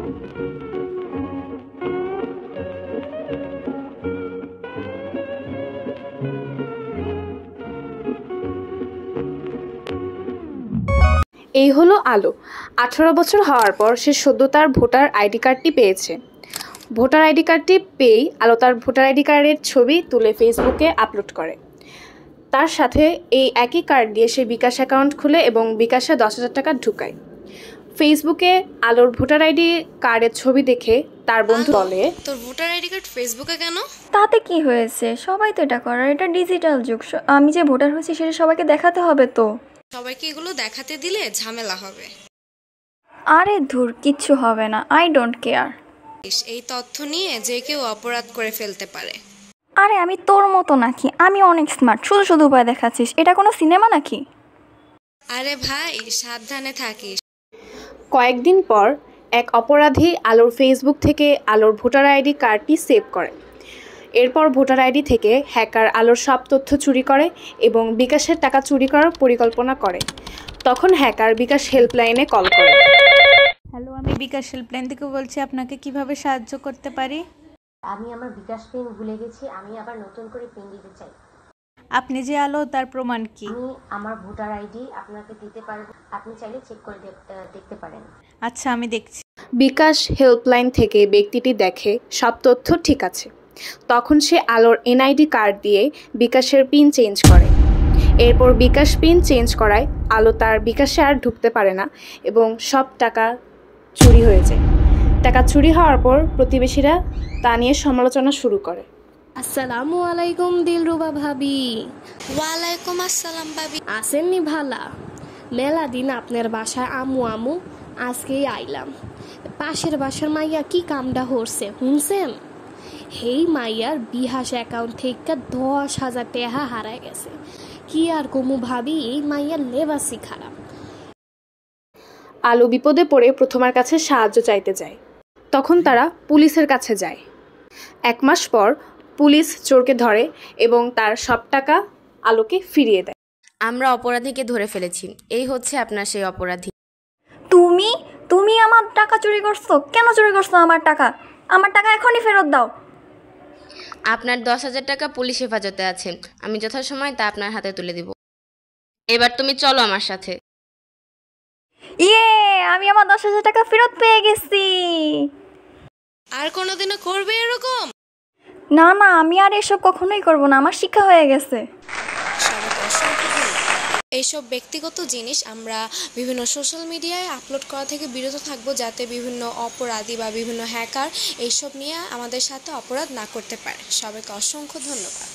এই হলো আলো। 18 বছর হওয়ার পর সে সদ্য তার ভোটার আইডি কার্ডটি পেয়েছে। ভোটার আইডি কার্ডটি পেয়েই আলো তার ভোটার আইডি কার্ডের ছবি তুলে ফেসবুকে আপলোড করে। তার সাথে এই একই কার্ড দিয়ে সে বিকাশ অ্যাকাউন্ট খুলে এবং বিকাশে 10,000 টাকা ঢুকায়। ফেসবুকে আলোর ভোটার আইডি কার্ডের ছবি দেখে তার বন্ধু বলে, তোর ভোটার আইডি কার্ড ফেসবুকে কেন? তাতে কি হয়েছে, সবাই তো এটা করার, এটা ডিজিটাল যুগ। আমি যে ভোটার হয়েছি সেটা সবাইকে দেখাতে হবে তো। সবাইকে এগুলো দেখাতে দিলে ঝামেলা হবে। আরে ধুর, কিচ্ছু হবে না, আই ডোন্ট কেয়ার। এই তথ্য নিয়ে যে কেউ অপরাধ করে ফেলতে পারে। আরে আমি তোর মতো নাকি? আমি অনেক স্মার্ট, শুধু শুধু ভয় দেখাচ্ছিস। এটা কোনো সিনেমা নাকি? আরে ভাই, সাবধানে থাকিস। কয়েকদিন পর এক অপরাধী আলোর ফেসবুক থেকে আলোর ভোটার আইডি কার্ডটি সেভ করে। এরপর ভোটার আইডি থেকে হ্যাকার আলোর সব তথ্য চুরি করে এবং বিকাশের টাকা চুরি করার পরিকল্পনা করে। তখন হ্যাকার বিকাশ হেল্পলাইনে কল করে। হ্যালো, আমি বিকাশ হেল্পলাইন থেকে বলছি, আপনাকে কিভাবে সাহায্য করতে পারি? আমি আমার বিকাশ পিন ভুলে গেছি, আমি আবার নতুন করে পিন দিতে চাই। আপনি যে আলো, তার প্রমাণ কি? আমি আমার ভোটার আইডি আপনাকে দিতে পারবো, আপনি চাইলে চেক করে দেখতে পারেন। আচ্ছা, আমি দেখছি। বিকাশ হেল্পলাইন থেকে ব্যক্তিটি দেখে সব তথ্য ঠিক আছে। তখন সে আলোর এনআইডি কার্ড দিয়ে বিকাশের পিন চেঞ্জ করে। এরপর বিকাশ পিন চেঞ্জ করায় আলো তার বিকাশে আর ঢুকতে পারে না এবং সব টাকা চুরি হয়ে যায়। টাকা চুরি হওয়ার পর প্রতিবেশীরা তা নিয়ে সমালোচনা শুরু করে। আসসালামু আলাইকুম দিলরুবা ভাবি। ওয়ালাইকুম আসসালাম ভাবি। আসেননি ভালা? মেলা দিন আপনার বাসায় আমু আজকেই আইলাম। পাশের বাসার মাইয়া কি কামটা হরছে শুনছেন? হেই মাইয়ার বিহাস অ্যাকাউন্ট থেকে 10,000 টাকা হারায় গেছে। কি আর কমু ভাবি, এই মাইয়ার লেবাসই খারাপ। আলো বিপদে পড়ে প্রথমার কাছে সাহায্য চাইতে যায়। তখন তারা পুলিশের কাছে যায়। 1 মাস পর পুলিশ চোরকে ধরে এবং তার সব টাকা আলোকে ফিরিয়ে দেয়। আমরা অপরাধীকে ধরে ফেলেছি। এই হচ্ছে আপনার সেই অপরাধী। তুমি আমার টাকা চুরি করছো? কেন চুরি করছো আমার টাকা? আমার টাকা এখনই ফেরত দাও। আপনার 10,000 টাকা পুলিশ হেফাজতে আছে। আমি যথাসময় তা আপনার হাতে তুলে দিব। এবার তুমি চলো আমার সাথে। ইয়ে, আমি আমার 10,000 টাকা ফেরত পেয়ে গেছি। আর কোনোদিনও করবে এরকম? না, আমি আর এসব কখনোই করবো না, আমার শিক্ষা হয়ে গেছে। এইসব ব্যক্তিগত জিনিস আমরা বিভিন্ন সোশ্যাল মিডিয়ায় আপলোড করা থেকে বিরত থাকবো, যাতে বিভিন্ন অপরাধী বা বিভিন্ন হ্যাকার এইসব নিয়ে আমাদের সাথে অপরাধ না করতে পারে। সবাইকে অসংখ্য ধন্যবাদ।